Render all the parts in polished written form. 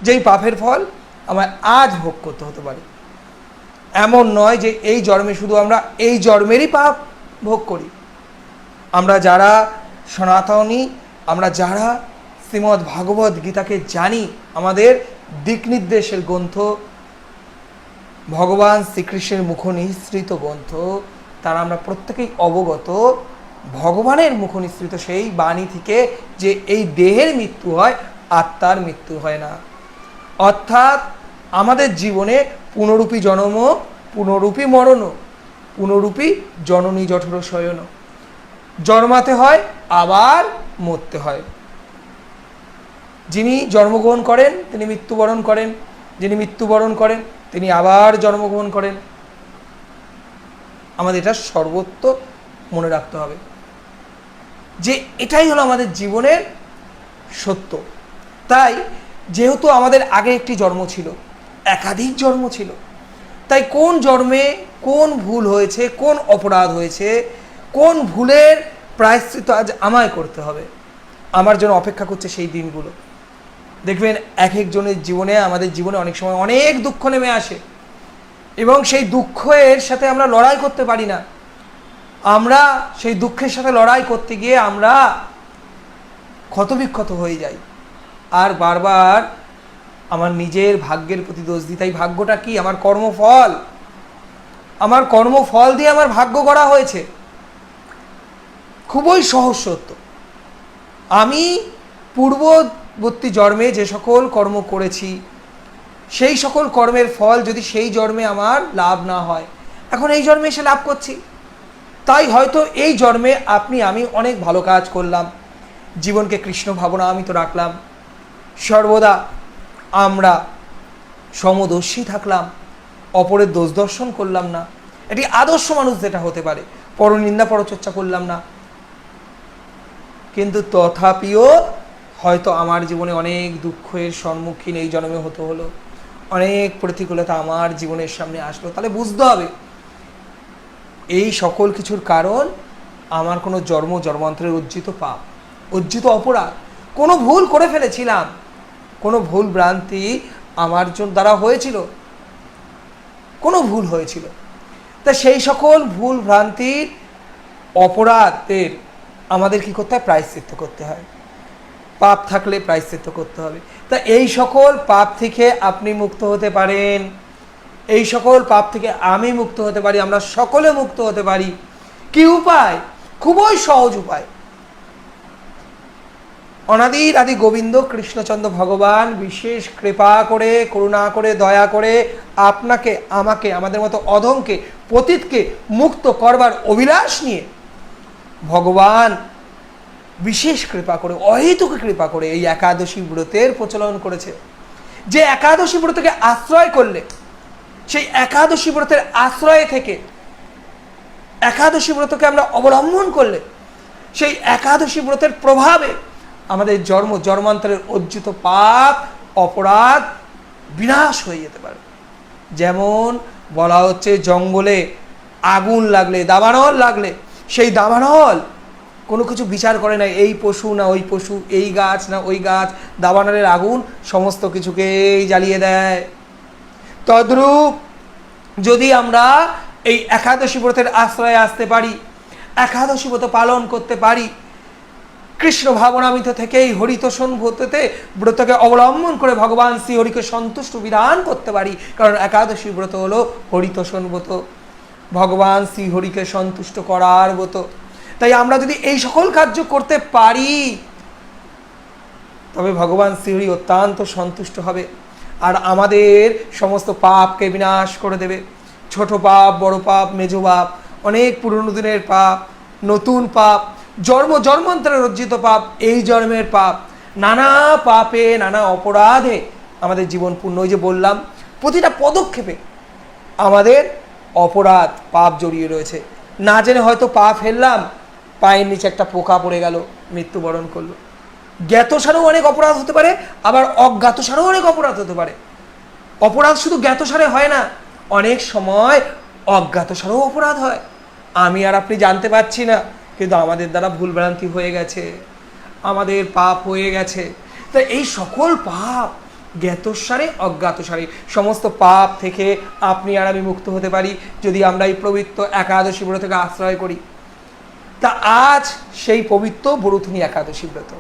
যেই পাপের ফল আমায় আজ ভোগ করতে হতে পারে। এমন নয় যে এই জন্মে শুধু আমরা এই জন্মেরই পাপ ভোগ করি। আমরা যারা সনাতনী, আমরা যারা শ্রীমদ্ ভাগবত গীতাকে জানি, আমাদের দিক নির্দেশের গ্রন্থ, ভগবান শ্রীকৃষ্ণের মুখ নিঃসৃত গ্রন্থ, তারা আমরা প্রত্যেকেই অবগত ভগবানের মুখ নিঃসৃত সেই বাণী থেকে যে এই দেহের মৃত্যু হয়, আত্মার মৃত্যু হয় না। অর্থাৎ আমাদের জীবনে পুনরূপী জন্ম, পুনরূপী মরণ, পুনরূপী জননী জঠর শয়ন, জন্মাতে হয় আবার মরতে হয়। যিনি জন্মগ্রহণ করেন তিনি মৃত্যুবরণ করেন, যিনি মৃত্যুবরণ করেন তিনি আবার জন্মগ্রহণ করেন। আমাদের এটা সর্বত্র মনে রাখতে হবে যে এটাই হলো আমাদের জীবনের সত্য। তাই যেহেতু আমাদের আগে একটি জন্ম ছিল, একাধিক জন্ম ছিল, তাই কোন জন্মে কোন ভুল হয়েছে, কোন অপরাধ হয়েছে, কোন ভুলের প্রায়শ্চিত্ত আজ আমায় করতে হবে, আমার জন্য অপেক্ষা করছে সেই দিনগুলো। দেখবেন এক একজনের জীবনে, আমাদের জীবনে অনেক সময় অনেক দুঃখ নেমে আসে এবং সেই দুঃখের সাথে আমরা লড়াই করতে পারি না। আমরা সেই দুঃখের সাথে লড়াই করতে গিয়ে আমরা ক্ষতবিক্ষত হয়ে যাই আর বারবার আমার নিজের ভাগ্যের প্রতি দোষ দিই। তাই ভাগ্যটা কি? আমার কর্মফল। আমার কর্মফল দিয়ে আমার ভাগ্য গড়া হয়েছে। খুবই সহজ সত্য। আমি পূর্ববর্তী জন্মে যে সকল কর্ম করেছি, সেই সকল কর্মের ফল যদি সেই জন্মে আমার লাভ না হয়, এখন এই জন্মে এসে লাভ করছি। তাই হয়তো এই জন্মে আমি অনেক ভালো কাজ করলাম, জীবনকে কৃষ্ণ ভাবনা আমি তো রাখলাম, সর্বদা আমরা সমদর্শী থাকলাম, অপরের দোষ দর্শন করলাম না, এটি আদর্শ মানুষ যেটা হতে পারে, পরনিন্দা পরচর্চা করলাম না। কিন্তু তথাপিও হয়তো আমার জীবনে অনেক দুঃখের সম্মুখীন এই জন্মে হতে হলো, অনেক প্রতিকূলতা আমার জীবনের সামনে আসলো। তাহলে বুঝতে হবে এই সকল কিছুর কারণ আমার কোনো জন্মান্তরের অর্জিত পাপ, অর্জিত অপরাধ, কোনো ভুল করে ফেলেছিলাম, কোনো ভুল ভ্রান্তি আমার দ্বারা হয়েছিল, কোনো ভুল হয়েছিল। তা সেই সকল ভুল ভ্রান্তির অপরাধের আমাদের কি করতে হয়? প্রায়শ্চিত্ত করতে হয়। পাপ থাকলে প্রায়শ্চিত্ত করতে হবে। তা এই সকল পাপ থেকে আপনি মুক্ত হতে পারেন, এই সকল পাপ থেকে আমি মুক্ত হতে পারি, আমরা সকলে মুক্ত হতে পারি। কি উপায়? খুবই সহজ উপায়। অনাদির আদি গোবিন্দ কৃষ্ণচন্দ্র ভগবান বিশেষ কৃপা করে, করুণা করে, দয়া করে আপনাকে, আমাকে, আমাদের মতো অধমকে, পতিতকে মুক্ত করবার অভিলাষ নিয়ে ভগবান বিশেষ কৃপা করে, অহেতুক কৃপা করে এই একাদশী ব্রতের প্রচলন করেছে। যে একাদশী ব্রতকে আশ্রয় করলে, সেই একাদশী ব্রতের আশ্রয় থেকে একাদশী ব্রতকে আমরা অবলম্বন করলে, সেই একাদশী ব্রতের প্রভাবে আমাদের জন্মান্তরের অর্জিত পাপ অপরাধ বিনাশ হয়ে যেতে পারে। যেমন বলা হচ্ছে জঙ্গলে আগুন লাগলে, দাবানল লাগলে, সেই দাবানল কোনো কিছু বিচার করে না, এই পশু না ওই পশু, এই গাছ না ওই গাছ, দাবানলের আগুন সমস্ত কিছুকেই জ্বালিয়ে দেয়। তদ্রূপ যদি আমরা এই একাদশী ব্রতের আশ্রয়ে আসতে পারি, একাদশী ব্রত পালন করতে পারি, কৃষ্ণ ভাবনামিত থেকেই হরিতোষণ ব্রতকে অবলম্বন করে ভগবান শ্রীহরিকে সন্তুষ্ট বিধান করতে পারি। কারণ একাদশী ব্রত হলো হরিতোষণ ব্রত, ভগবান শ্রীহরিকে সন্তুষ্ট করার ব্রত। তাই আমরা যদি এই সকল কার্য করতে পারি তবে ভগবান শ্রীহরি অত্যন্ত সন্তুষ্ট হবে আর আমাদের সমস্ত পাপকে বিনাশ করে দেবে। ছোট পাপ, বড় পাপ, মেজো পাপ, অনেক পুরনো দিনের পাপ, নতুন পাপ, জন্মান্তরের অর্জিত পাপ, এই জন্মের পাপ, নানা পাপে, নানা অপরাধে আমাদের জীবন পূর্ণ। ওই যে বললাম, প্রতিটা পদক্ষেপে আমাদের অপরাধ, পাপ জড়িয়ে রয়েছে। না জেনে হয়তো পা ফেললাম, পায়ের নিচে একটা পোকা পড়ে গেল, মৃত্যুবরণ করলো। জ্ঞাতসারেও অনেক অপরাধ হতে পারে, আবার অজ্ঞাতসারেও অনেক অপরাধ হতে পারে। অপরাধ শুধু জ্ঞাতসারে হয় না, অনেক সময় অজ্ঞাতসারেও অপরাধ হয়। আমি আর আপনি জানতে পারছি না, কিন্তু আমাদের দ্বারা ভুলভ্রান্তি হয়ে গেছে, আমাদের পাপ হয়ে গেছে। তাই এই সকল পাপ জ্ঞাতসারে অজ্ঞাতসারে সমস্ত পাপ থেকে আপনি আর আমি মুক্ত হতে পারি যদি আমরা এই পবিত্র একাদশী ব্রত থেকে আশ্রয় করি। তা আজ সেই পবিত্র বরুথনী একাদশী ব্রত,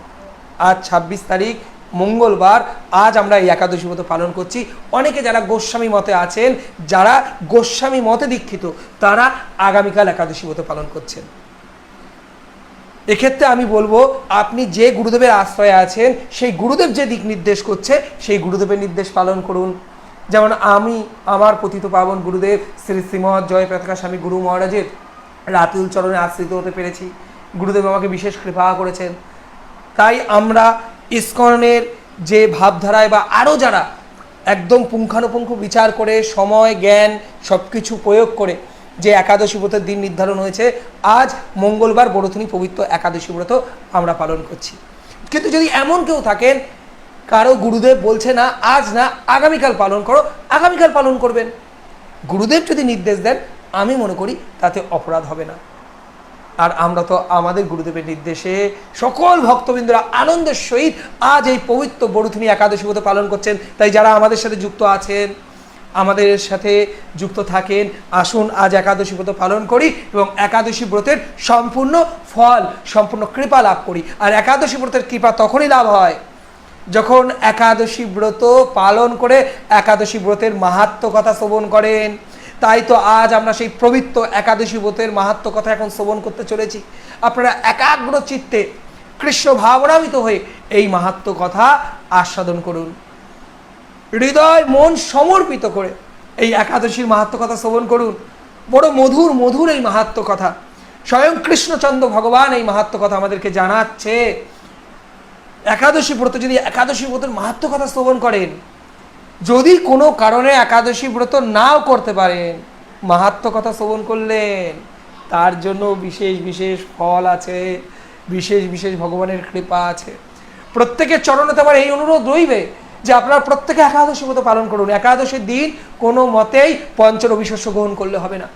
আজ ২৬ তারিখ মঙ্গলবার, আজ আমরা এই একাদশী ব্রত পালন করছি। অনেকে যারা গোস্বামী মতে আছেন, যারা গোস্বামী মতে দীক্ষিত, তারা আগামীকাল একাদশী ব্রত পালন করছেন। এক্ষেত্রে আমি বলবো, আপনি যে গুরুদেবের আশ্রয়ে আছেন, সেই গুরুদেব যে দিক নির্দেশ করছে, সেই গুরুদেবের নির্দেশ পালন করুন। যেমন আমি আমার পতিত পাবন গুরুদেব শ্রী শ্রীমৎ জয়প্রকাশ স্বামী গুরু মহারাজের রাতুল চরণে আশ্রিত হতে পেরেছি। গুরুদেব আমাকে বিশেষ কৃপা করেছেন। তাই আমরা ইসকনের যে ভাবধারায় বা আরও যারা একদম পুঙ্খানুপুঙ্খ বিচার করে সময় জ্ঞান সব কিছু প্রয়োগ করে যে একাদশী ব্রতের দিন নির্ধারণ হয়েছে, আজ মঙ্গলবার বরুথনী পবিত্র একাদশী ব্রত আমরা পালন করছি। কিন্তু যদি এমন কেউ থাকেন কারো গুরুদেব বলছে না আজ না আগামীকাল পালন করো, আগামীকাল পালন করবেন। গুরুদেব যদি নির্দেশ দেন, আমি মনে করি তাতে অপরাধ হবে না। আর আমরা তো আমাদের গুরুদেবের নির্দেশে সকল ভক্তবৃন্দরা আনন্দের সহিত আজ এই পবিত্র বরুথনী একাদশী ব্রত পালন করছেন। তাই যারা আমাদের সাথে যুক্ত আছেন, আমাদের সাথে যুক্ত থাকেন, আসুন আজ একাদশী ব্রত পালন করি এবং একাদশী ব্রতের সম্পূর্ণ ফল, সম্পূর্ণ কৃপা লাভ করি। আর একাদশী ব্রতের কৃপা তখনই লাভ হয় যখন একাদশী ব্রত পালন করে একাদশী ব্রতের মাহাত্ম্য কথা শ্রবণ করেন। তাই তো আজ আমরা সেই পবিত্র একাদশী ব্রতের মাহাত্ম্য কথা এখন শ্রবণ করতে চলেছি। আপনারা একাগ্র চিত্তে কৃষ্ণ ভাবনামিত হয়ে এই মাহাত্ম্য কথা আস্বাদন করুন, হৃদয় মন সমর্পিত করে এই একাদশীর মাহাত্ম্য কথা শ্রবণ করুন। বড় মধুর মধুর এই মাহাত্ম্য কথা, স্বয়ং কৃষ্ণচন্দ্র ভগবান এই মাহাত্ম্য কথা আমাদেরকে জানাচ্ছে। একাদশী ব্রত যদি একাদশী ব্রতের মাহাত্ম্য কথা শ্রবণ করেন, যদি কোনো কারণে একাদশী ব্রত নাও করতে পারেন, মাহাত্ম্য কথা শ্রবণ করলেন, তার জন্য বিশেষ বিশেষ ফল আছে, বিশেষ বিশেষ ভগবানের কৃপা আছে। প্রত্যেকের চরণে আমার এই অনুরোধ রইবে যে আপনারা প্রত্যেকে একাদশী ব্রত পালন করুন। একাদশীর দিন কোনো মতেই পঞ্চরবি শস্য গ্রহণ করলে হবে না।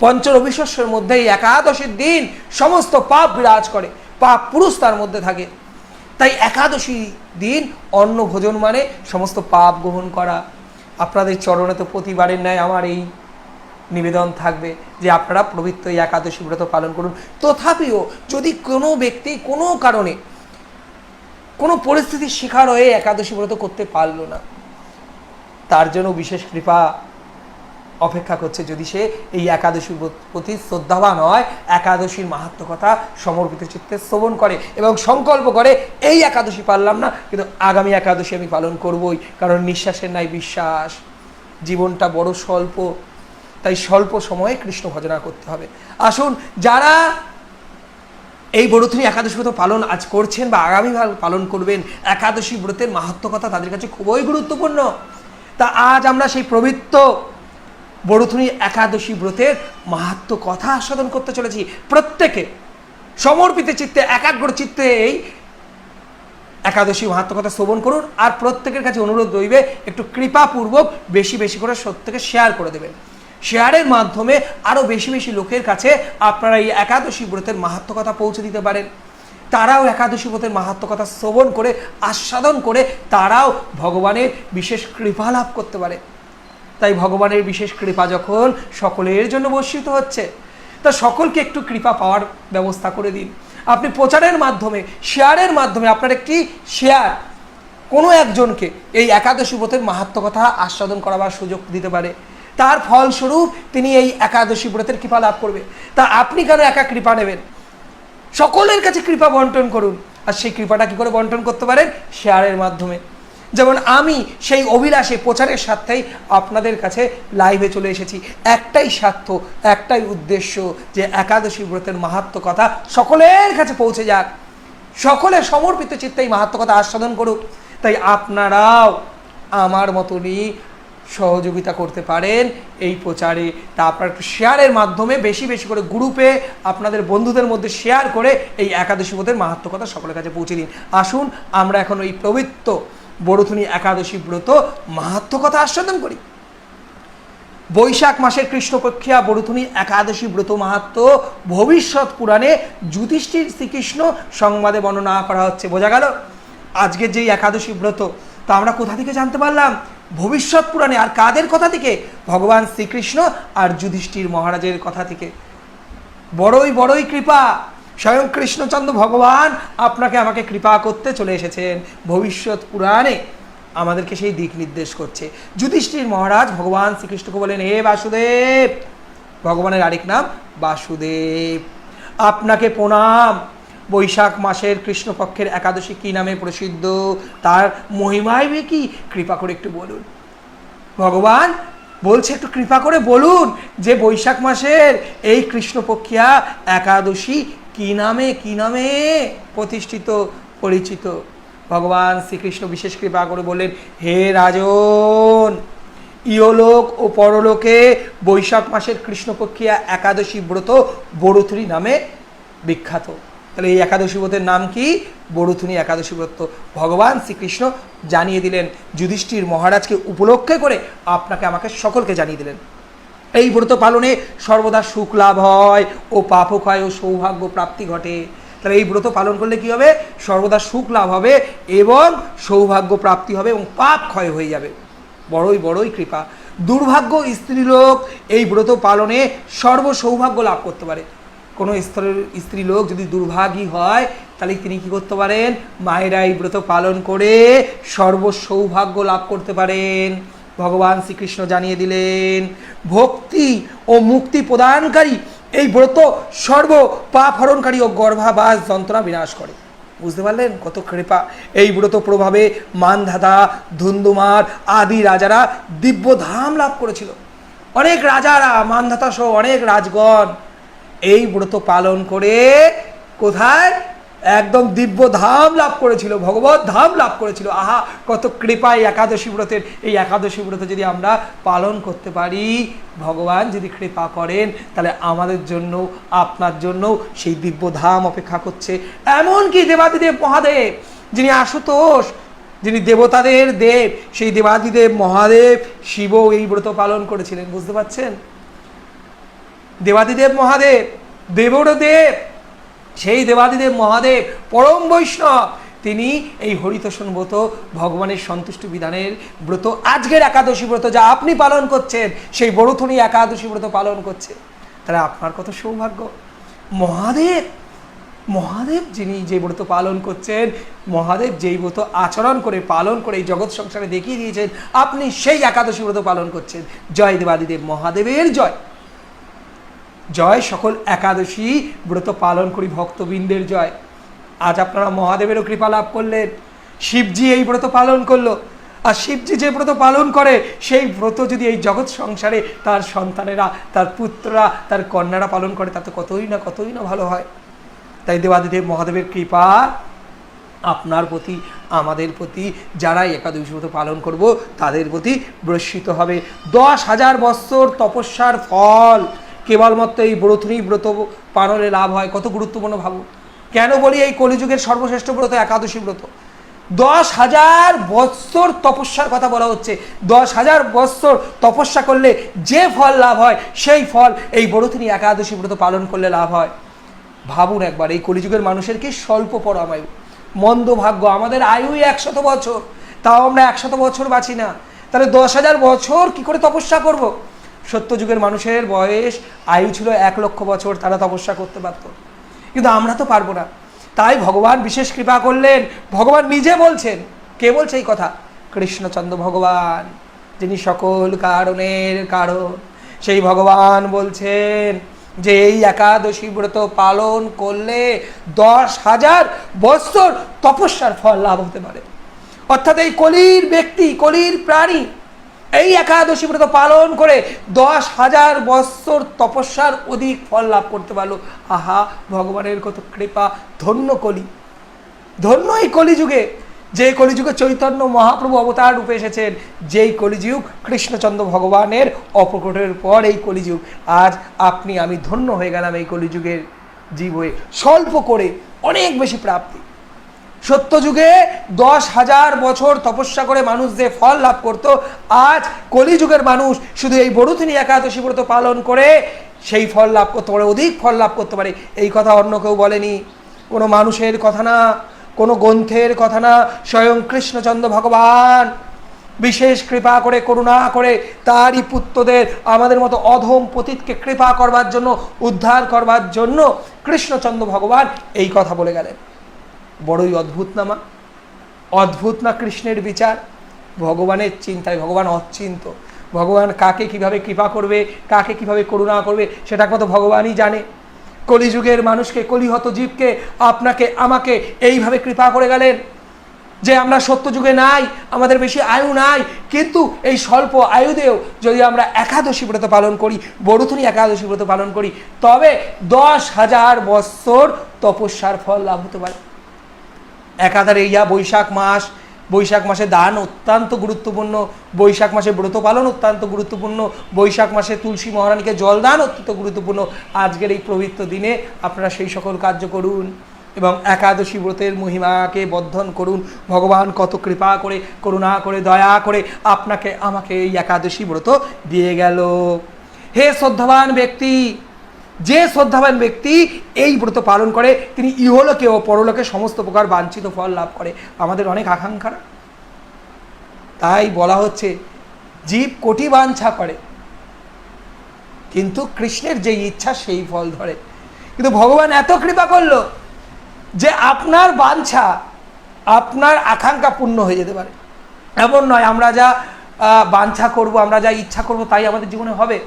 পঞ্চরবি শস্যের মধ্যে এই একাদশীর দিন সমস্ত পাপ বিরাজ করে, পাপ পুরুষ তার মধ্যে থাকে। তাই একাদশী দিন অন্ন ভোজন মানে সমস্ত পাপ গ্রহণ করা। আপনাদের চরণে তো প্রতিবারের ন্যায় আমার এই নিবেদন থাকবে যে আপনারা পবিত্র এই একাদশী ব্রত পালন করুন। তথাপিও যদি কোনো ব্যক্তি কোনো কারণে কোনো পরিস্থিতির শিকার হয়ে একাদশী ব্রত করতে পারলো না, তার জন্য বিশেষ কৃপা অপেক্ষা করছে। যদি সে এই একাদশীর প্রতি শ্রদ্ধাবান হয়, একাদশীর মাহাত্ম্য কথা সমর্পিত চিত্তে শ্রবণ করে এবং সংকল্প করে এই একাদশী পারলাম না, কিন্তু আগামী একাদশী আমি পালন করবই, কারণ নিঃশ্বাসের নাই বিশ্বাস, জীবনটা বড় স্বল্প, তাই স্বল্প সময়ে কৃষ্ণ ভজনা করতে হবে। আসুন, যারা এই বরুথনী একাদশী ব্রত পালন আজ করছেন বা আগামীকাল পালন করবেন, একাদশী ব্রতের মাহাত্ম্য কথা তাদের কাছে খুবই গুরুত্বপূর্ণ। তা আজ আমরা সেই পবিত্র বরুথনী একাদশী ব্রতের মাহাত্ম্য কথা আস্বাদন করতে চলেছি। প্রত্যেকে সমর্পিত চিত্তে একাগ্র চিত্তে এই একাদশী মাহাত্ম্য কথা শ্রবণ করুন। আর প্রত্যেকের কাছে অনুরোধ রইবে একটু কৃপাপূর্বক বেশি বেশি করে সত্যকে শেয়ার করে দেবেন। শেয়ারের মাধ্যমে আরও বেশি বেশি লোকের কাছে আপনারা এই একাদশী ব্রতের মাহাত্ম্য কথা পৌঁছে দিতে পারেন। তারাও একাদশী ব্রতের মাহাত্ম্য কথা শ্রবণ করে আস্বাদন করে তারাও ভগবানের বিশেষ কৃপা লাভ করতে পারে। তাই ভগবানের বিশেষ কৃপা যখন সকলের জন্য বর্ষিত হচ্ছে, তা সকলকে একটু কৃপা পাওয়ার ব্যবস্থা করে দিন। আপনি প্রচারের মাধ্যমে, শেয়ারের মাধ্যমে আপনার একটি শেয়ার কোনো একজনকে এই একাদশী ব্রতের মাহাত্ম্য কথা আস্বাদন করাবার সুযোগ দিতে পারে। তার ফলস্বরূপ তিনি এই একাদশী ব্রতের কৃপা লাভ করবে। তা আপনি কেন একা কৃপা নেবেন? সকলের কাছে কৃপা বন্টন করুন। আর সেই কৃপাটা কী করে বন্টন করতে পারেন? শেয়ারের মাধ্যমে। যেমন আমি সেই অভিলাষে প্রচারের স্বার্থেই আপনাদের কাছে লাইভে চলে এসেছি। একটাই স্বার্থ, একটাই উদ্দেশ্য যে একাদশী ব্রতের মাহাত্ম্য কথা সকলের কাছে পৌঁছে যাক, সকলে সমর্পিত চিত্তে এই মাহাত্ম্য কথা আস্বাদন করুক। তাই আপনারাও আমার মতনই সহযোগিতা করতে পারেন এই প্রচারে। তা আপনার একটু শেয়ারের মাধ্যমে বেশি বেশি করে গ্রুপে আপনাদের বন্ধুদের মধ্যে শেয়ার করে এই একাদশী ব্রতের মাহাত্ম্য কথা সকলের কাছে পৌঁছে দিন। আসুন আমরা এখন এই পবিত্র বরুথনী একাদশী ব্রত মাহাত্ম্য কথা আস্বাদন করি। বৈশাখ মাসের কৃষ্ণপক্ষিয়া বরুথনী একাদশী ব্রত মাহাত্ম্য ভবিষ্যৎ পুরাণে যুধিষ্ঠির শ্রীকৃষ্ণ সংবাদে বর্ণনা করা হচ্ছে। বোঝা গেল? আজকের যেই একাদশী ব্রত তা আমরা কোথা থেকে জানতে পারলাম? ভবিষ্যৎ পুরাণে। আর কাদের কথা থেকে? ভগবান শ্রীকৃষ্ণ আর যুধিষ্ঠির মহারাজের কথা থেকে। বড়ই বড়ই কৃপা, স্বয়ং কৃষ্ণচন্দ্র ভগবান আপনাকে আমাকে কৃপা করতে চলে এসেছেন। ভবিষ্যৎ পুরাণে আমাদেরকে সেই দিক নির্দেশ করছে। যুধিষ্ঠির মহারাজ ভগবান শ্রীকৃষ্ণকে বলেন, হে বাসুদেব, ভগবানের আরেক নাম বাসুদেব, আপনাকে প্রণাম। বৈশাখ মাসের কৃষ্ণপক্ষের একাদশী কি নামে প্রসিদ্ধ? তার মহিমায় কি? কৃপা করে একটু বলুন। ভগবান বলছে, একটু কৃপা করে বলুন যে বৈশাখ মাসের এই কৃষ্ণপক্ষিয়া একাদশী কি নামে প্রতিষ্ঠিত, পরিচিত? ভগবান শ্রীকৃষ্ণ বিশেষ কৃপা করে বললেন, হে রাজন, ইহলোক ও পরলোকে বৈশাখ মাসের কৃষ্ণপক্ষিয়া একাদশী ব্রত বরুথুনি নামে বিখ্যাত। তাহলে এই একাদশী ব্রতের নাম কি? বরুথুনি একাদশী ব্রত। ভগবান শ্রীকৃষ্ণ জানিয়ে দিলেন যুধিষ্ঠির মহারাজকে উপলক্ষে করে, আপনাকে আমাকে সকলকে জানিয়ে দিলেন এই ব্রত পালনে সর্বদা সুখ লাভ হয় ও পাপ ক্ষয় ও সৌভাগ্য প্রাপ্তি ঘটে। তাহলে এই ব্রত পালন করলে কি হবে? সর্বদা সুখ লাভ হবে এবং সৌভাগ্য প্রাপ্তি হবে এবং পাপ ক্ষয় হয়ে যাবে। বড়ই বড়ই কৃপা। দুর্ভাগ্য স্ত্রীলোক এই ব্রত পালনে সর্ব সৌভাগ্য লাভ করতে পারে। কোনো স্ত্রীলোক যদি দুর্ভাগী হয় তাহলে তিনি কি করতে পারেন? মায়েরা এই ব্রত পালন করে সর্ব সৌভাগ্য লাভ করতে পারেন। ভগবান শ্রীকৃষ্ণ জানিয়ে দিলেন, ভক্তি ও মুক্তি প্রদানকারী এই ব্রত সর্ব পাপ হরণকারী ও গর্ভাবাস যন্ত্রণা বিনাশ করে। বুঝতে পারলেন কত কৃপা? এই ব্রত প্রভাবে মানধাতা, ধুন্ধুমার আদি রাজারা দিব্য ধাম লাভ করেছিল। অনেক রাজারা, মানধাতা সহ অনেক রাজগণ এই ব্রত পালন করে কোথায়? একদম দিব্য ধাম লাভ করেছিল, ভগবত ধাম লাভ করেছিল। আহা, কত কৃপা এই একাদশী ব্রতের। এই একাদশী ব্রত যদি আমরা পালন করতে পারি, ভগবান যদি কৃপা করেন, তাহলে আমাদের জন্য, আপনার জন্য সেই দিব্য ধাম অপেক্ষা করছে। এমনকি দেবাদিদেব মহাদেব, যিনি আশুতোষ, যিনি দেবতাদের দেব, সেই দেবাদিদেব মহাদেব শিবও এই ব্রত পালন করেছিলেন। বুঝতে পারছেন? দেবাদিদেব মহাদেব, দেবরও দেব, সেই দেবাদিদেব মহাদেব পরম বৈষ্ণব, তিনি এই হরিতোষণ ব্রত, ভগবানের সন্তুষ্টি বিধানের ব্রত, আজকের একাদশী ব্রত যা আপনি পালন করছেন, সেই বরুথুনি একাদশী ব্রত পালন করছে। তাহলে আপনার কত সৌভাগ্য। মহাদেব যিনি যে ব্রত পালন করছেন, মহাদেব যেই ব্রত আচরণ করে পালন করে এই জগৎ সংসারে দেখিয়ে দিয়েছেন, আপনি সেই একাদশী ব্রত পালন করছেন। জয় দেবাদিদেব মহাদেবের জয়। জয় সকল একাদশী ব্রত পালন করি ভক্তবৃন্দের জয়। আজ আপনারা মহাদেবেরও কৃপা লাভ করলেন। শিবজি এই ব্রত পালন করলো, আর শিবজি যে ব্রত পালন করে, সেই ব্রত যদি এই জগৎ সংসারে তার সন্তানেরা, তার পুত্ররা, তার কন্যারা পালন করে, তা তো কতই না ভালো হয়। তাই দেবাদিদেব মহাদেবের কৃপা আপনার প্রতি, আমাদের প্রতি, যারা একাদশী ব্রত পালন করব তাদের প্রতি বর্ষিত হবে। 10,000 বৎসর তপস্যার ফল কেবলমাত্র এই বরুথুনি ব্রত পালনে লাভ হয়। কত গুরুত্বপূর্ণ ভাবো। কেন বলি এই কলিযুগের সর্বশ্রেষ্ঠ ব্রত একাদশী ব্রত? 10,000 বৎসর তপস্যার কথা বলা হচ্ছে। 10,000 বৎসর তপস্যা করলে যে ফল লাভ হয়, সেই ফল এই বরুথুনি একাদশী ব্রত পালন করলে লাভ হয়। ভাবুন একবার, এই কলিযুগের মানুষের কি স্বল্প পরামায়ু, মন্দ ভাগ্য। আমাদের আয়ুই 100 বছর, তাও আমরা 100 বছর বাঁচি না। তাহলে 10,000 বছর কি করে তপস্যা করব? সত্যযুগের মানুষের বয়স, আয়ু ছিল 1 লক্ষ বছর, তারা তপস্যা করতে পারত, কিন্তু আমরা তো পারবো না। তাই ভগবান বিশেষ কৃপা করলেন। ভগবান নিজে বলছেন। কে বলছে এই কথা? কৃষ্ণচন্দ্র ভগবান, যিনি সকল কারণের কারণ। সেই ভগবান বলছেন যে এই একাদশী ব্রত পালন করলে 10,000 বৎসর তপস্যার ফল লাভ হতে পারে। অর্থাৎ এই কলির ব্যক্তি, কলির প্রাণী এই একাদশী ব্রত পালন করে 10,000 বৎসর তপস্যার অধিক ফল লাভ করতে পারলো। আহা, ভগবানের কত কৃপা। ধন্য কলি, ধন্য এই কলিযুগে, যে কলিযুগে চৈতন্য মহাপ্রভু অবতার রূপে এসেছেন। যেই কলিযুগ কৃষ্ণচন্দ্র ভগবানের অপকটের পর এই কলিযুগ। আজ আপনি আমি ধন্য হয়ে গেলাম এই কলিযুগের জীব হয়ে। স্বল্প করে অনেক বেশি প্রাপ্তি। সত্যযুগে 10,000 বছর তপস্যা করে মানুষ যে ফল লাভ করত, আজ কলিযুগের মানুষ শুধু এই বরুথুনি একাদশী ব্রত পালন করে সেই ফল লাভ করতে পারে, অধিক ফল লাভ করতে পারে। এই কথা অন্য কেউ বলেনি, কোনো মানুষের কথা না, কোনো গ্রন্থের কথা না, স্বয়ং কৃষ্ণচন্দ্র ভগবান বিশেষ কৃপা করে করুণা করে তারই পুত্রদের আমাদের মতো অধম পতিতকে কৃপা করবার জন্য, উদ্ধার করবার জন্য কৃষ্ণচন্দ্র ভগবান এই কথা বলে গেলেন। বড়ই অদ্ভুত না মা? অদ্ভুত না কৃষ্ণের বিচার? ভগবানের চিন্তায় ভগবান অচিন্ত। ভগবান কাকে কিভাবে কৃপা করবে, কাকে কিভাবে করুণা করবে সেটা একমাত্র ভগবানই জানে। কলিযুগের মানুষকে, কলিহত জীবকে, আপনাকে আমাকে এইভাবে কৃপা করে গেলেন যে আমরা সত্যযুগে নাই, আমাদের বেশি আয়ু নাই, কিন্তু এই স্বল্প আয়ুতেও যদি আমরা একাদশী ব্রত পালন করি, বড়থুনি একাদশী ব্রত পালন করি, তবে 10,000 বৎসর তপস্যার ফল লাভ হতে পারে। একাধারে ইয়া বৈশাখ মাসে দান অত্যন্ত গুরুত্বপূর্ণ, বৈশাখ মাসে ব্রত পালন অত্যন্ত গুরুত্বপূর্ণ, বৈশাখ মাসে তুলসী মহারানীকে জল দান অত্যন্ত গুরুত্বপূর্ণ। আজকের এই পবিত্র দিনে আপনারা সেই সকল কার্য করুন এবং একাদশী ব্রতের মহিমাকে বর্ধন করুন। ভগবান কত কৃপা করে, করুণা করে, দয়া করে আপনাকে আমাকে এই একাদশী ব্রত দিয়ে গেল। হে শ্রদ্ধাবান ব্যক্তি, যে শ্রদ্ধাবান ব্যক্তি এই ব্রত পালন করে তিনি ইহলোকে ও পরলোকে সমস্ত প্রকার বাঞ্ছিত ফল লাভ করে। আমাদের অনেক আকাঙ্ক্ষা, তাই বলা হচ্ছে জীব কোটি বাঞ্ছা করে, কিন্তু কৃষ্ণের যে ইচ্ছা সেই ফল ধরে। কিন্তু ভগবান এত কৃপা করলো যে আপনার বাঞ্ছা, আপনার আকাঙ্ক্ষা পূর্ণ হয়ে যেতে পারে। এমন নয় আমরা যা বাঞ্ছা করব, আমরা যা ইচ্ছা করব তাই আমাদের জীবনে হবে,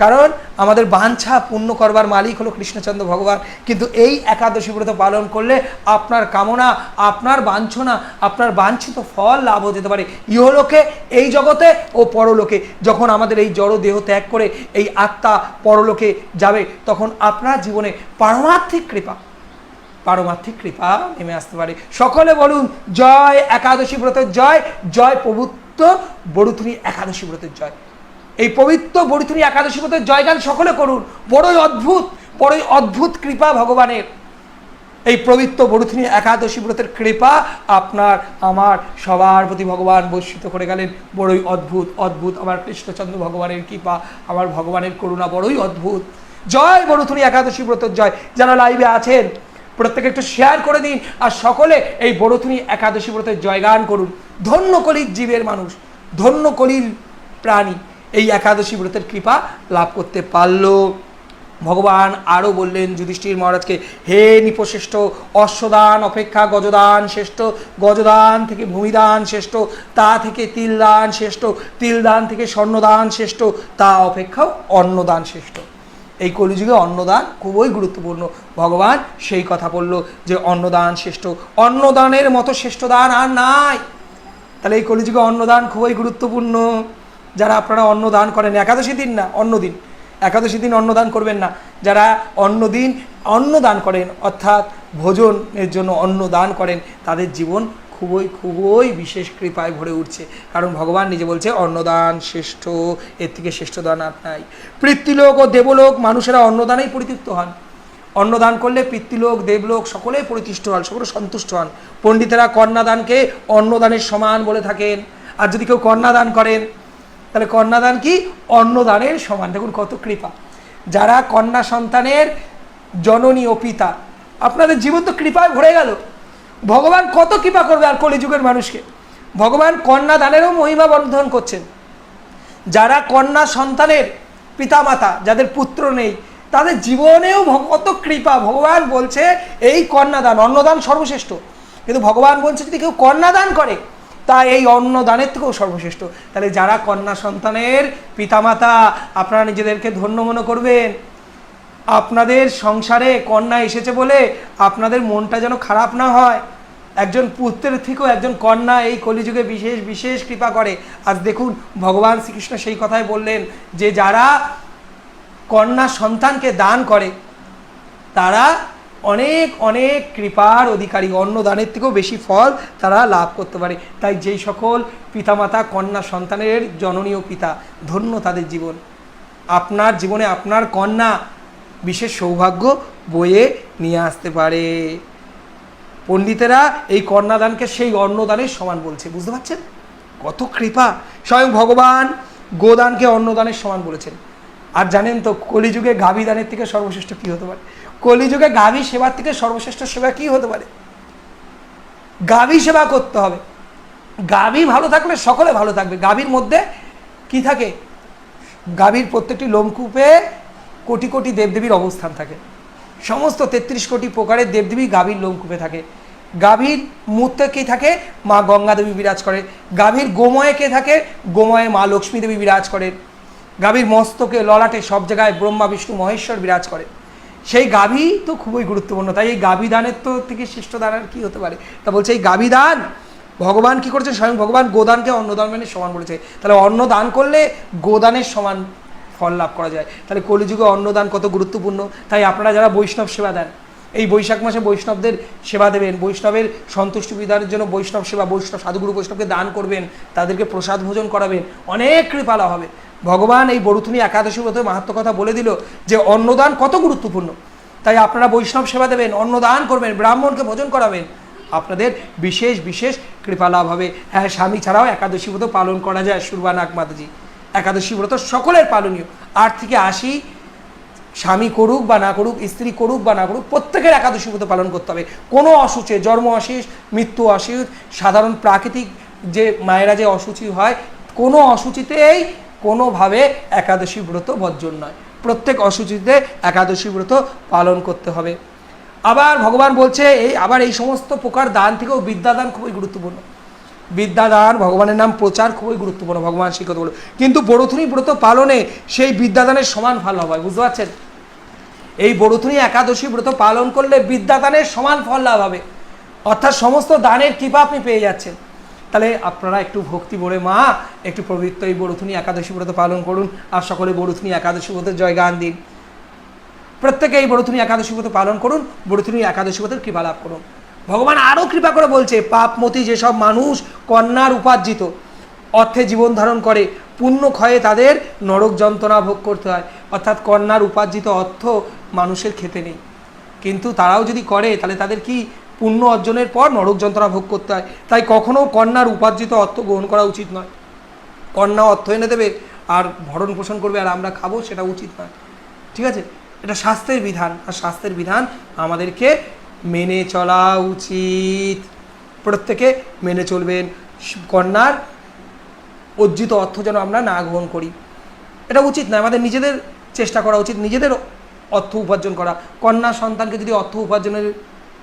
কারণ আমাদের বাঞ্ছা পূর্ণ করবার মালিক হলো কৃষ্ণচন্দ্র ভগবান। কিন্তু এই একাদশী ব্রত পালন করলে আপনার কামনা, আপনার বাঞ্ছনা, আপনার বাঞ্ছিত ফল লাভ হতে যেতে পারে ইহলোকে, এই জগতে ও পরলোকে। যখন আমাদের এই জড় দেহ ত্যাগ করে এই আত্মা পরলোকে যাবে, তখন আপনার জীবনে পারমার্থিক কৃপা নেমে আসতে পারে। সকলে বলুন জয় একাদশী ব্রতের জয়, জয় পবিত্র বড়থুনি একাদশী ব্রতের জয়। এই পবিত্র বড়থুনি একাদশী ব্রতের জয়গান সকলে করুন। বড়ই অদ্ভুত কৃপা ভগবানের। এই পবিত্র বড়থুনি একাদশী ব্রতের কৃপা আপনার আমার সবার প্রতি ভগবান বর্ষিত করে গেলেন। বড়ই অদ্ভুত আমার কৃষ্ণচন্দ্র ভগবানের কৃপা, আমার ভগবানের করুণা বড়ই অদ্ভুত। জয় বড়থুনি একাদশী ব্রতের জয়। যারা লাইভে আছেন প্রত্যেকে একটু শেয়ার করে দিন, আর সকলে এই বড়থুনি একাদশী ব্রতের জয়গান করুন। ধন্য কলির জীবের মানুষ, ধন্য কলির প্রাণী এই একাদশী ব্রতের কৃপা লাভ করতে পারল। ভগবান আরও বললেন যুধিষ্ঠির মহারাজকে, হে নিপশ্রেষ্ঠ, অশ্বদান অপেক্ষা গজদান শ্রেষ্ঠ, গজদান থেকে ভূমিদান শ্রেষ্ঠ, তা থেকে তিলদান শ্রেষ্ঠ, তিলদান থেকে স্বর্ণদান শ্রেষ্ঠ, তা অপেক্ষাও অন্নদান শ্রেষ্ঠ। এই কলিযুগে অন্নদান খুবই গুরুত্বপূর্ণ। ভগবান সেই কথা বলল যে অন্নদান শ্রেষ্ঠ, অন্নদানের মতো শ্রেষ্ঠ দান আর নাই। তাহলে এই কলিযুগে অন্নদান খুবই গুরুত্বপূর্ণ। যারা আপনারা অন্নদান করেন, একাদশী দিন না, অন্যদিন, একাদশী দিন অন্নদান করবেন না। যারা অন্যদিন অন্নদান করেন, অর্থাৎ ভোজনের জন্য অন্নদান করেন, তাদের জীবন খুবই বিশেষ কৃপায় ভরে উঠছে। কারণ ভগবান নিজে বলছে অন্নদান শ্রেষ্ঠ, এর থেকে শ্রেষ্ঠ দান আর নাই। পিতৃলোক ও দেবলোক মানুষেরা অন্নদানেই পরিতৃপ্ত হন। অন্নদান করলে পিতৃলোক দেবলোক সকলেই পরিতুষ্ট হন, সকলে সন্তুষ্ট হন। পণ্ডিতেরা কন্যাদানকে অন্নদানের সমান বলে থাকেন। আর যদি কেউ কন্যাদান করেন তাহলে কন্যাদান কি অন্নদানের সমান। দেখুন কত কৃপা। যারা কন্যা সন্তানের জননী ও পিতা, আপনাদের জীবন তো কৃপায় ভরে গেল। ভগবান কত কৃপা করবে আর কলিযুগের মানুষকে। ভগবান কন্যাদানেরও মহিমা বর্ধন করছেন। যারা কন্যা সন্তানের পিতামাতা, যাদের পুত্র নেই, তাদের জীবনেও কত কৃপা। ভগবান বলছে এই কন্যাদান, অন্নদান সর্বশ্রেষ্ঠ, কিন্তু ভগবান বলছে যদি কেউ কন্যাদান করে তা এই অন্নদানের থেকেও সর্বশ্রেষ্ঠ। তাহলে যারা কন্যা সন্তানের পিতামাতা, আপনারা নিজেদেরকে ধন্য মনে করবেন। আপনাদের সংসারে কন্যা এসেছে বলে আপনাদের মনটা যেন খারাপ না হয়। একজন পুত্রের থেকেও একজন কন্যা এই কলিযুগে বিশেষ কৃপা করে। আজ দেখুন ভগবান শ্রীকৃষ্ণ সেই কথাই বললেন যে যারা কন্যা সন্তানকে দান করে তারা অনেক কৃপার অধিকারী, অন্নদানের থেকেও বেশি ফল তারা লাভ করতে পারে। তাই যেই সকল পিতামাতা কন্যা সন্তানের জননী ও পিতা, ধন্য তাদের জীবন। আপনার জীবনে আপনার কন্যা বিশেষ সৌভাগ্য বয়ে নিয়ে আসতে পারে। পণ্ডিতেরা এই কন্যাদানকে সেই অন্নদানের সমান বলছে। বুঝতে পারছেন কত কৃপা। স্বয়ং ভগবান গোদানকে অন্নদানের সমান বলেছেন। আর জানেন তো কলিযুগে গাভী দানের থেকে সর্বশ্রেষ্ঠ কী হতে পারে? কলিযুগে গাভী সেবার থেকে সর্বশ্রেষ্ঠ সেবা কী হতে পারে? গাভী সেবা করতে হবে। গাভী ভালো থাকলে সকলে ভালো থাকবে। গাভীর মধ্যে কি থাকে? গাভীর প্রত্যেকটি লোমকূপে কোটি কোটি দেবদেবীর অবস্থান থাকে। সমস্ত 33 কোটি প্রকারের দেবদেবী গাভীর লোমকূপে থাকে। গাভীর মূর্তে কে থাকে? মা গঙ্গা দেবী বিরাজ করে। গাভীর গোময়ে কে থাকে? গোময়ে মা লক্ষ্মী দেবী বিরাজ করেন। গাভীর মস্তকে ললাটে সব জায়গায় ব্রহ্মা বিষ্ণু মহেশ্বর বিরাজ করে। সেই গাভী তো খুবই গুরুত্বপূর্ণ। তাই এই গাভী দানের তো থেকে শ্রেষ্ঠ দান আর কি হতে পারে? তা বলছে এই গাভী দান ভগবান কি করেছে? স্বয়ং ভগবান গোদানকে অন্নদানের সমান বলেছে। তাহলে অন্ন দান করলে গোদানের সমান ফল লাভ করা যায়। তাহলে কলিযুগে অন্নদান কত গুরুত্বপূর্ণ। তাই আপনারা যারা বৈষ্ণব সেবা দেন, এই বৈশাখ মাসে বৈষ্ণবদের সেবা দেবেন, বৈষ্ণবের সন্তুষ্টি বিধানের জন্য বৈষ্ণব সেবা, বৈষ্ণব সাধুগুরু বৈষ্ণবকে দান করবেন, তাদেরকে প্রসাদ ভোজন করাবেন, অনেক কৃপালা হবে। ভগবান এই বরুথুনি একাদশী ব্রত মাহাত্ম্য কথা বলে দিল যে অন্নদান কত গুরুত্বপূর্ণ। তাই আপনারা বৈষ্ণব সেবা দেবেন, অন্নদান করবেন, ব্রাহ্মণকে ভোজন করাবেন, আপনাদের বিশেষ বিশেষ কৃপা লাভ হবে। হ্যাঁ, স্বামী ছাড়াও একাদশী ব্রত পালন করা যায়। সুরবানাক মাতাজি, একাদশী ব্রত সকলের পালনীয়। 8 থেকে 80 স্বামী করুক বা না করুক, স্ত্রী করুক বা না করুক, প্রত্যেকের একাদশী ব্রত পালন করতে হবে। কোনো অসুচে, জন্ম অশেষ, মৃত্যু অশেষ, সাধারণ প্রাকৃতিক যে মায়েরা যে অসুচি হয়, কোনো অসুচিতেই কোনোভাবে একাদশী ব্রত বর্জন নয়। প্রত্যেক অসুচিতে একাদশী ব্রত পালন করতে হবে। আবার ভগবান বলছে এই সমস্ত প্রকার দান থেকেও বিদ্যাদান খুবই গুরুত্বপূর্ণ। বিদ্যাদান, ভগবানের নাম প্রচার খুবই গুরুত্বপূর্ণ। ভগবান শিক্ষা বলো, কিন্তু বরুথুনি ব্রত পালনে সেই বিদ্যাদানের সমান ফল লাভ হয়। বুঝতে পারছেন? এই বরুথুনি একাদশী ব্রত পালন করলে বিদ্যাদানের সমান ফল লাভ হবে, অর্থাৎ সমস্ত দানের কৃপা আপনি পেয়ে যাচ্ছেন। তাহলে আপনারা একটু ভক্তি ভরে মা একটু পবিত্র এই বরুথুনি একাদশী ব্রত পালন করুন, আর সকলে বরুথুনি একাদশী ব্রতের জয়গান দিন। প্রত্যেকে এই বরুথুনি একাদশী ব্রত পালন করুন, বরুথুনি একাদশী ব্রতের কৃপা লাভ করুন। ভগবান আরও কৃপা করে বলছে, পাপমতি যেসব মানুষ কন্যার উপার্জিত অর্থে জীবন ধারণ করে, পুণ্য ক্ষয়ে তাদের নরক যন্ত্রণা ভোগ করতে হয়। অর্থাৎ কন্যার উপার্জিত অর্থ মানুষের খেতে নেই, কিন্তু তারাও যদি করে তাহলে তাদের কি পুণ্য অর্জনের পর নরক যন্ত্রণা ভোগ করতে হয়। তাই কখনো কন্যার উপার্জিত অর্থ গ্রহণ করা উচিত নয়। কন্যা অর্থ এনে দেবে আর ভরণ পোষণ করবে আর আমরা খাবো, সেটা উচিত নয়। ঠিক আছে? এটা শাস্ত্রের বিধান, আর শাস্ত্রের বিধান আমাদেরকে মেনে চলা উচিত। প্রত্যেকে মেনে চলবেন। কন্যার অর্জিত অর্থ যেন আমরা না গ্রহণ করি, এটা উচিত নয়। আমাদের নিজেদের চেষ্টা করা উচিত, নিজেদের অর্থ উপার্জন করা। কন্যা সন্তানকে যদি অর্থ উপার্জনের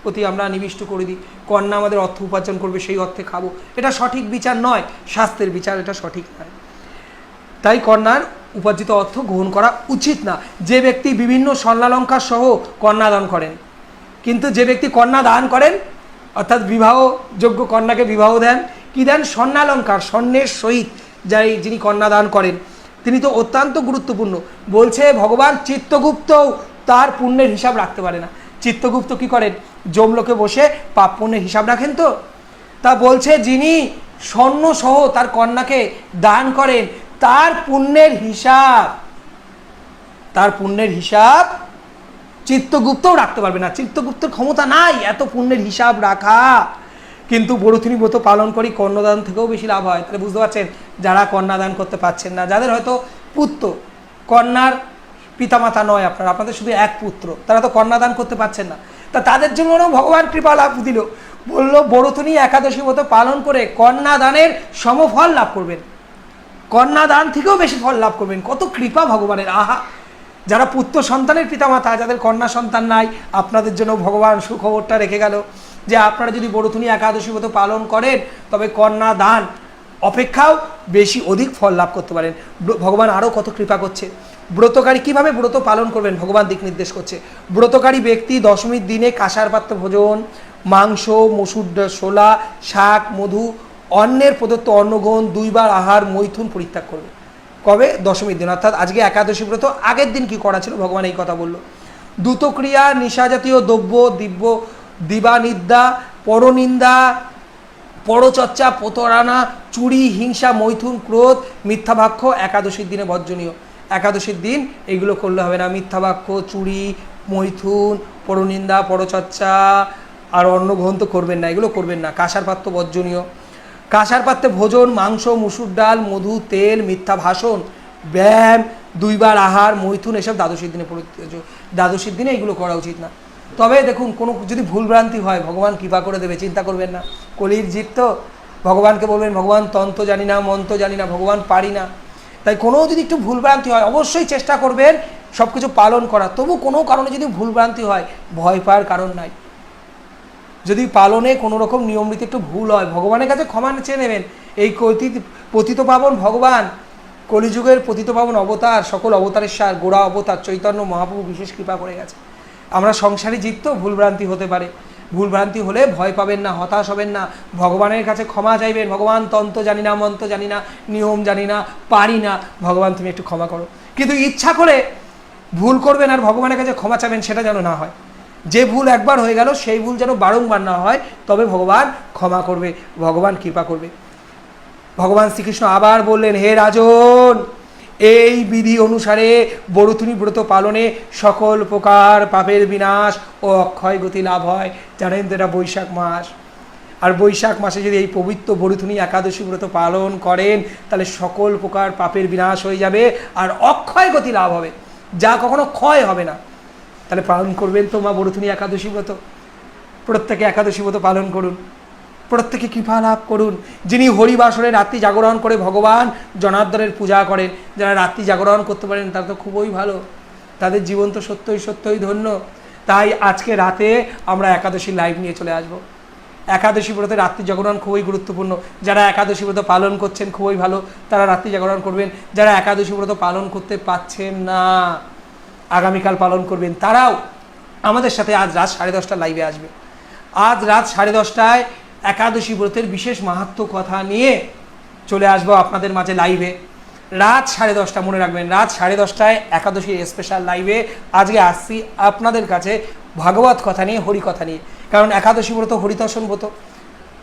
প্রতি আমরা নিবিষ্ট করে দিই, কন্যা আমাদের অর্থ উপার্জন করবে, সেই অর্থে খাবো, এটা সঠিক বিচার নয়। শাস্ত্রের বিচার এটা সঠিক নয়। তাই কন্যার উপার্জিত অর্থ গ্রহণ করা উচিত না। যে ব্যক্তি বিভিন্ন স্বর্ণালঙ্কার সহ কন্যা দান করেন, কিন্তু যে ব্যক্তি কন্যা দান করেন অর্থাৎ বিবাহযোগ্য কন্যাকে বিবাহ দেন, কি দেন? স্বর্ণালঙ্কার, স্বর্ণের সহিত যিনি কন্যা দান করেন তিনি তো অত্যন্ত গুরুত্বপূর্ণ। বলছে ভগবান চিত্রগুপ্ত তার পুণ্যের হিসাব রাখতে পারে না। চিত্রগুপ্ত কি করেন? যমলোকে বসে পাপ পুণ্যের হিসাব রাখেন। তো তা বলছে যিনি স্বর্ণ সহ তার কন্যাকে দান করেন তার পুণ্যের হিসাব চিত্রগুপ্তও রাখতে পারবে না। চিত্রগুপ্তের ক্ষমতা নাই এত পুণ্যের হিসাব রাখা। কিন্তু বরুথুনি ব্রত পালন করি, কন্যাদান থেকেও বেশি লাভ হয়। তাহলে বুঝতে পারছেন, যারা কন্যাদান করতে পারছেন না, যাদের হয়তো পুত্র, কন্যার পিতামাতা নয় আপনাদের শুধু এক পুত্র, তারা তো কন্যাদান করতে পারছেন না, তা তাদের জন্য ভগবান কৃপা লাভ দিল। বললো বরুথুনি একাদশী ব্রত পালন করে কন্যাদানের সমফল লাভ করবেন, কন্যাদান থেকেও বেশি ফল লাভ করবেন। কত কৃপা ভগবানের! আহা, যারা পুত্র সন্তানের পিতামাতা, যাদের কন্যা সন্তান নাই, আপনাদের জন্য ভগবান সুখবরটা রেখে গেল যে আপনারা যদি বরুথুনি একাদশী ব্রত পালন করেন তবে কন্যা দান অপেক্ষাও বেশি অধিক ফল লাভ করতে পারেন। ভগবান আরও কত কৃপা করছে। ব্রতকারী কিভাবে ব্রত পালন করবেন ভগবান দিক নির্দেশ করছে। ব্রতকারী ব্যক্তি দশমীর দিনে কাঁসার পাত্র ভোজন, মাংস, মসুর ছোলা, শাক, মধু, অন্নের প্রদত্ত অন্নগ্রহণ, 2 বার আহার, মৈথুন পরিত্যাগ করবে। কবে? দশমীর দিন, অর্থাৎ আজকে একাদশী ব্রত আগের দিন কি করা ছিল ভগবান এই কথা বলল। দ্রুতক্রিয়া, নিশাজাতীয় দ্রব্য, দিবানিদ্রা, পরনিন্দা, পরচর্চা, প্রতারণা, চুরি, হিংসা, মৈথুন, ক্রোধ, মিথ্যাবাক্য একাদশীর দিনে বর্জনীয়। একাদশীর দিন এগুলো করলে হবে না। মিথ্যাবাক্য, চুরি, মৈথুন, পরনিন্দা, পরচর্চা আর অন্নগ্রহণ তো করবেন না, এগুলো করবেন না। কাঁসার পাত্র বর্জনীয়। কাঁসার পাত্রে ভোজন, মাংস, মুসুর ডাল, মধু, তেল, মিথ্যা ভাষণ, ব্যায়াম, 2 বার আহার, মৈথুন এসব দ্বাদশীর দিনে পরিত্যাজ্য। দ্বাদশীর দিনে এগুলো করা উচিত না। তবে দেখুন কোনো যদি ভুলভ্রান্তি হয় ভগবান কৃপা করে দেবে, চিন্তা করবেন না। কলির জীব তো, ভগবানকে বলবেন ভগবান তন্ত্র জানি না, মন্ত্র জানি না, ভগবান পারি না। তাই কোনো যদি একটু ভুলভ্রান্তি হয় অবশ্যই চেষ্টা করবেন সব কিছু পালন করা। তবু কোনো কারণে যদি ভুলভ্রান্তি হয় ভয় পাওয়ার কারণ নাই। যদি পালনে কোনো রকম নিয়ম নীতি একটু ভুল হয় ভগবানের কাছে ক্ষমা চেয়ে নেবেন। এই পতিত পাবন ভগবান, কলিযুগের পতিত পাবন অবতার, সকল অবতারের সার, গোড়া অবতার চৈতন্য মহাপ্রভু বিশেষ কৃপা করে গেছে। আমরা সংসারী জীব তো, ভুলভ্রান্তি হতে পারে। ভুলভ্রান্তি হলে ভয় পাবেন না, হতাশ হবেন না, ভগবানের কাছে ক্ষমা চাইবেন। ভগবান তন্ত্র জানি না, মন্ত্র জানি না, নিয়ম জানি না, পারি না, ভগবান তুমি একটু ক্ষমা করো। কিন্তু ইচ্ছা করে ভুল করবেন আর ভগবানের কাছে ক্ষমা চাইবেন, সেটা যেন না হয়। যে ভুল একবার হয়ে গেল সেই ভুল যেন বারংবার না হয়, তবে ভগবান ক্ষমা করবে, ভগবান কৃপা করবে। ভগবান শ্রীকৃষ্ণ আবার বললেন, হে রাজন, এই বিধি অনুসারে বরুথুনি ব্রত পালনে সকল প্রকার পাপের বিনাশ ও অক্ষয় গতি লাভ হয়। জানেন তো এটা বৈশাখ মাস, আর বৈশাখ মাসে যদি এই পবিত্র বরুথুনি একাদশী ব্রত পালন করেন তাহলে সকল প্রকার পাপের বিনাশ হয়ে যাবে আর অক্ষয় গতি লাভ হবে, যা কখনো ক্ষয় হবে না। তাহলে পালন করবেন তো মা বরুথুনি একাদশী ব্রত। প্রত্যেকে একাদশী ব্রত পালন করুন, প্রত্যেকে কৃপা লাভ করুন। যিনি হরিবাসরে রাত্রি জাগরণ করে ভগবান জনার্দনের পূজা করেন, যারা রাত্রি জাগরণ করতে পারেন তারা তো খুবই ভালো, তাদের জীবন তো সত্যই সত্যই ধন্য। তাই আজকে রাতে আমরা একাদশী লাইভ নিয়ে চলে আসব। একাদশী ব্রতে রাত্রি জাগরণ খুবই গুরুত্বপূর্ণ। যারা একাদশী ব্রত পালন করছেন খুবই ভালো, তারা রাত্রি জাগরণ করবেন। যারা একাদশী ব্রত পালন করতে পারছেন না, আগামীকাল পালন করবেন, তারাও আমাদের সাথে আজ রাত 10:30 লাইভে আসবে। আজ রাত 10:30টায় একাদশী ব্রতের বিশেষ মাহাত্ম্য কথা নিয়ে চলে আসবো আপনাদের মাঝে লাইভে। রাত 10:30, মনে রাখবেন, রাত 10:30টায় একাদশী স্পেশাল লাইভে আজকে আসছি আপনাদের কাছে ভাগবত কথা নিয়ে, হরি কথা নিয়ে। কারণ একাদশী ব্রত হরিদর্শন ব্রত,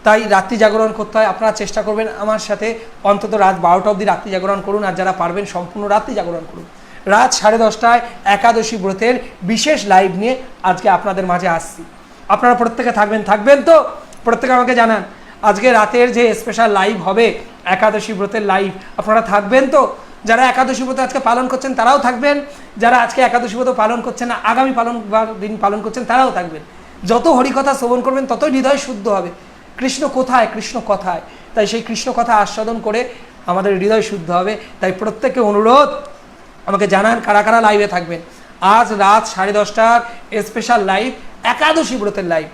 তাই রাত্রি জাগরণ করতে হয়। আপনারা চেষ্টা করবেন আমার সাথে অন্তত রাত 12টা অবধি রাত্রি জাগরণ করুন, আর যারা পারবেন সম্পূর্ণ রাত্রি জাগরণ করুন। রাত 10:30টায় একাদশী ব্রতের বিশেষ লাইভ নিয়ে আজকে আপনাদের মাঝে আসছি। আপনারা প্রত্যেকে থাকবেন তো? প্রত্যেকে আমাকে জানান আজকে রাতের যে স্পেশাল লাইভ হবে একাদশী ব্রতের লাইভ, আপনারা থাকবেন তো? যারা একাদশী ব্রত আজকে পালন করছেন তারাও থাকবেন, যারা আজকে একাদশী ব্রত পালন করছেন না আগামী দিন পালন করছেন তারাও থাকবেন। যত হরিকথা শ্রবণ করবেন ততই হৃদয় শুদ্ধ হবে। কৃষ্ণ কোথায়, কৃষ্ণ কথায়, তাই সেই কৃষ্ণ কথা আস্বাদন করে আমাদের হৃদয় শুদ্ধ হবে। তাই প্রত্যেককে অনুরোধ, আমাকে জানান কারা কারা লাইভে থাকবেন। আজ রাত 10:30টার স্পেশাল লাইভ, একাদশী ব্রতের লাইভ।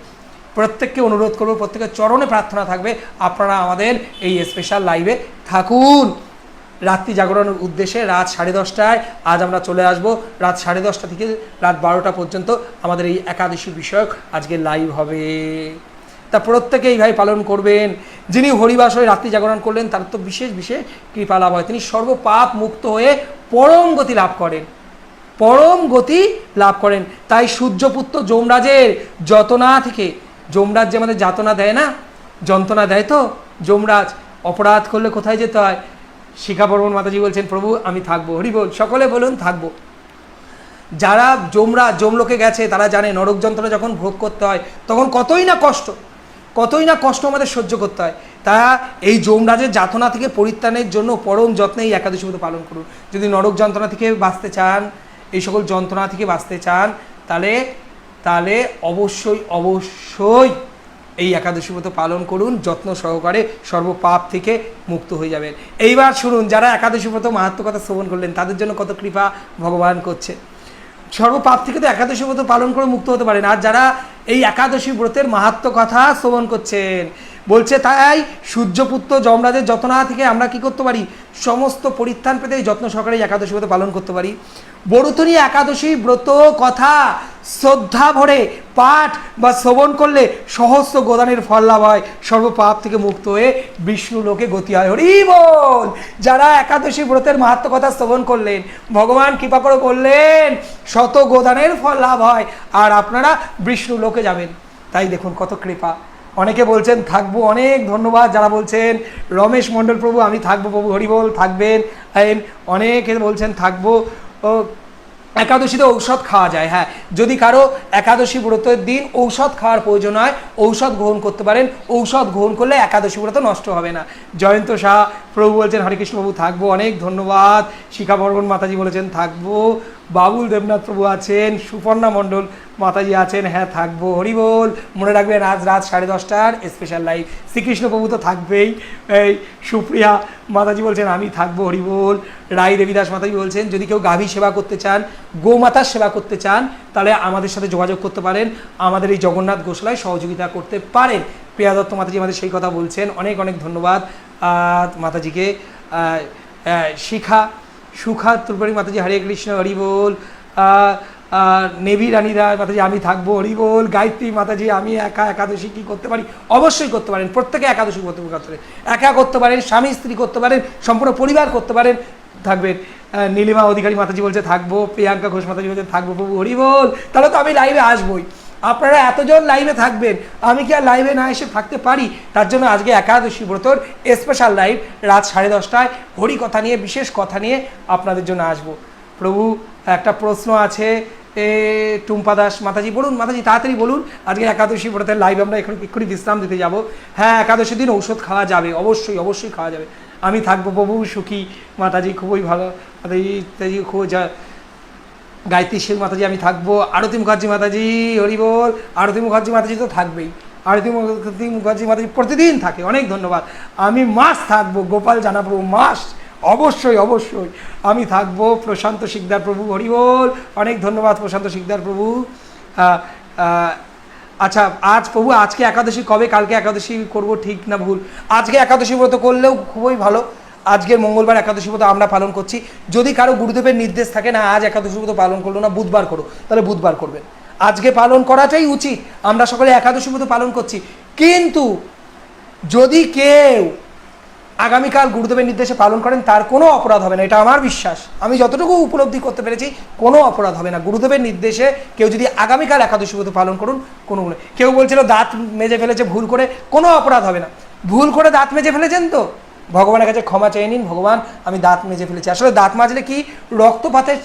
প্রত্যেককে অনুরোধ করবো, প্রত্যেকের চরণে প্রার্থনা থাকবে আপনারা আমাদের এই স্পেশাল লাইভে থাকুন। রাত্রি জাগরণের উদ্দেশ্যে রাত 10:30টায় আজ আমরা চলে আসব। রাত 10:30 থেকে রাত 12টা পর্যন্ত আমাদের এই একাদশী বিষয়ক আজকে লাইভ হবে। তা প্রত্যেকে এইভাবে পালন করবেন। যিনি হরিবাসরে রাত্রি জাগরণ করলেন তার তো বিশেষ বিশেষ কৃপা লাভ হয়, তিনি সর্বপাপ মুক্ত হয়ে পরম গতি লাভ করেন, পরম গতি লাভ করেন। তাই সূর্যপুত্র যমরাজের যতনা থেকে, যমরাজ যে আমাদের যাতনা দেয় না, যন্ত্রণা দেয় তো যমরাজ, অপরাধ করলে কোথায় যেতে হয়? শিখা বর্মন মাতাজি বলছেন, প্রভু আমি থাকবো, হরি বল, সকলে বলুন থাকবো। যারা যমলোকে গেছে তারা জানে নরক যন্ত্রণা যখন ভোগ করতে হয় তখন কতই না কষ্ট আমাদের সহ্য করতে হয়। তা এই যমরাজের যাতনা থেকে পরিত্রাণের জন্য পরম যত্নে এই একাদশী ব্রত পালন করুন। যদি নরক যন্ত্রণা থেকে বাঁচতে চান, এই সকল যন্ত্রণা থেকে বাঁচতে চান, তাহলে অবশ্যই এই একাদশী ব্রত পালন করুন, যত্ন সহকারে সর্বপাপ থেকে মুক্ত হয়ে যাবেন। এইবার শুনুন, যারা একাদশী ব্রত মাহাত্ম্য কথা শ্রবণ করলেন তাদের জন্য কত কৃপা ভগবান করছে। সর্বপাপ থেকে তো একাদশী ব্রত পালন করে মুক্ত হতে পারেন। আর যারা এই একাদশী ব্রতের মাহাত্ম্য কথা শ্রবণ করছেন, বলছে তাই সূর্যপুত্র যমরাজের যত্না থেকে আমরা কি করতে পারি? সমস্ত পরিত্রাণ পেতে যত্ন সহকারে একাদশী ব্রত পালন করতে পারি। বরুথুনি একাদশী ব্রত কথা শ্রদ্ধা ভরে পাঠ বা শ্রবণ করলে সহস্র গোদানের ফল লাভ হয়, সর্বপাপ থেকে মুক্ত হয়ে বিষ্ণু লোকে গতি হয়। হরি বল। যারা একাদশী ব্রতের মাহাত্ম্য কথা শ্রবণ করলেন, ভগবান কৃপা করে বললেন শত গোদানের ফল লাভ হয় আর আপনারা বিষ্ণু লোকে যাবেন। তাই দেখুন কত কৃপা। অনেকে বলছেন থাকবো, অনেক ধন্যবাদ যারা বলছেন। রমেশ মণ্ডল, প্রভু আমি থাকবো, প্রভু হরিবল থাকবেন। অনেকে বলছেন থাকবো। একাদশীতে ঔষধ খাওয়া যায়, হ্যাঁ, যদি কারো একাদশী ব্রতের দিন ঔষধ খাওয়ার প্রয়োজন হয় ঔষধ গ্রহণ করতে পারেন। ঔষধ গ্রহণ করলে একাদশী ব্রত নষ্ট হবে না। জয়ন্ত শাহ, প্রভু বলছেন হরে কৃষ্ণ বাবু থাকবো, অনেক ধন্যবাদ। শিখা বর্মন মাতাজি বলেছেন থাকবো। বাবুল দেবনাথ প্রভু আছেন, সুপর্ণা মণ্ডল মাতাজি আছেন, হ্যাঁ থাকবো, হরি বল। মনে রাখবেন আজ রাত 10:30টার স্পেশাল লাইভ। শ্রীকৃষ্ণ প্রভু তো থাকবেই। এই সুপ্রিয়া মাতাজি বলছেন আমি থাকবো, হরি বল। রাই দেবীদাস মাতাজি বলছেন যদি কেউ গাভী সেবা করতে চান, গোমাতার সেবা করতে চান, তাহলে আমাদের সাথে যোগাযোগ করতে পারেন, আমাদের এই জগন্নাথ গোশালায় সহযোগিতা করতে পারেন। প্রিয়া দত্ত মাতাজি আমাদের সেই কথা বলছেন, অনেক অনেক ধন্যবাদ মাতাজিকে। সুখা ত্রিপুরী মাতাজি হরে কৃষ্ণ, হরি বল। নেভি রানী রায় মাতাজি আমি থাকবো, হরি বল। গায়ত্রী মাতাজি আমি একা একাদশী কি করতে পারি? অবশ্যই করতে পারেন, প্রত্যেকে একাদশী করতে পারেন, একা করতে পারেন, স্বামী স্ত্রী করতে পারেন, সম্পূর্ণ পরিবার করতে পারেন, থাকবেন। নীলিমা অধিকারী মাতাজি বলছে থাকবো, প্রিয়াঙ্কা ঘোষ মাতাজি বলছে থাকবো প্রভু, হরি বল। তাহলে তো আমি লাইভে আসবোই, আপনারা এতজন লাইভে থাকবেন, আমি কি আর লাইভে না এসে থাকতে পারি? তার জন্য আজকে একাদশী ব্রতর স্পেশাল লাইভ রাত 10:30টায় হরি কথা নিয়ে, বিশেষ কথা নিয়ে আপনাদের জন্য আসবো। প্রভু একটা প্রশ্ন আছে, টুম্পা দাস মাতাজি বলুন, মাতাজি তাড়াতাড়ি বলুন। আজকে একাদশী ব্রতের লাইভ আমরা এক্ষুনি বিশ্রাম দিতে যাব। হ্যাঁ একাদশীর দিন ঔষধ খাওয়া যাবে, অবশ্যই অবশ্যই খাওয়া যাবে। আমি থাকবো প্রভু, সুখী মাতাজি খুবই ভালো, মাতাজি খুব গায়ত্রী শীল মাতাজি আমি থাকবো। আরতি মুখার্জি মাতাজি হরি বল। আরতি মুখার্জি মাতাজি তো থাকবেই, আরতি মুখার্জি মাতাজি প্রতিদিন থাকে, অনেক ধন্যবাদ। আমি মাস থাকবো, গোপাল জানা প্রভু মাস, অবশ্যই অবশ্যই আমি থাকবো। প্রশান্ত শিকদার প্রভু হরি বল, অনেক ধন্যবাদ প্রশান্ত শিকদার প্রভু। আচ্ছা আজ প্রভু আজকে একাদশী কবে, কালকে একাদশী করব ঠিক না ভুল? আজকে একাদশী ব্রত করলেও খুবই ভালো। আজকের মঙ্গলবার একাদশী ব্রত আমরা পালন করছি। যদি কারো গুরুদেবের নির্দেশ থাকে না আজ একাদশী ব্রত পালন করলো না, বুধবার করো, তাহলে বুধবার করবেন। আজকে পালন করাটাই উচিত, আমরা সকলে একাদশী ব্রত পালন করছি। কিন্তু যদি কেউ আগামীকাল গুরুদেবের নির্দেশে পালন করেন তার কোনো অপরাধ হবে না, এটা আমার বিশ্বাস। আমি যতটুকু উপলব্ধি করতে পেরেছি কোনো অপরাধ হবে না। গুরুদেবের নির্দেশে কেউ যদি আগামীকাল একাদশী ব্রত পালন করুন, কোনো কেউ বলছিল দাঁত মেজে ফেলেছে ভুল করে, কোনো অপরাধ হবে না। ভুল করে দাঁত মেজে ফেলেছেন তো ভগবানের কাছে ক্ষমা চেয়ে নিন, ভগবান আমি দাঁত মেজে ফেলেছি। আসলে দাঁত মাজলে কি রক্তপাতের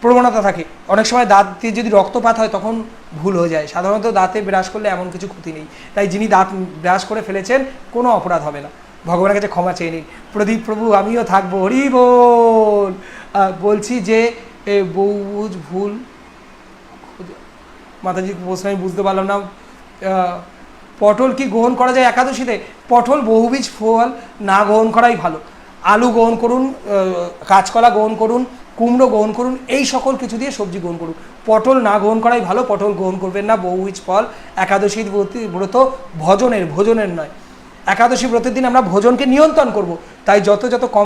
প্রবণতা থাকে, অনেক সময় দাঁত দিয়ে যদি রক্তপাত হয় তখন ভুল হয়ে যায়। সাধারণত দাঁতে ব্রাশ করলে এমন কিছু ক্ষতি নেই, তাই যিনি দাঁত ব্রাশ করে ফেলেছেন কোনো অপরাধ হবে না, ভগবানের কাছে ক্ষমা চেয়ে নিন। প্রদীপ প্রভু আমিও থাকবো, হরি বল। বলছি যে বহুজ ভুল মাতাজির প্রশ্ন আমি বুঝতে পারলাম না। পটল কি গ্রহণ করা যায় একাদশীতে? পটল বহুবীজ ফল না গ্রহণ করাই ভালো। আলু গ্রহণ করুন, কাঁচকলা গ্রহণ করুন, কুমড়ো গ্রহণ করুন, এই সকল কিছু দিয়ে সবজি গ্রহণ করুন। পটল না গ্রহণ করাই ভালো, পটল গ্রহণ করবেন না, বহুবীজ ফল। একাদশীর ব্রত ভোজনের নয়, একাদশী ব্রতের দিন আমরা ভোজনকে নিয়ন্ত্রণ করব, তাই যত কম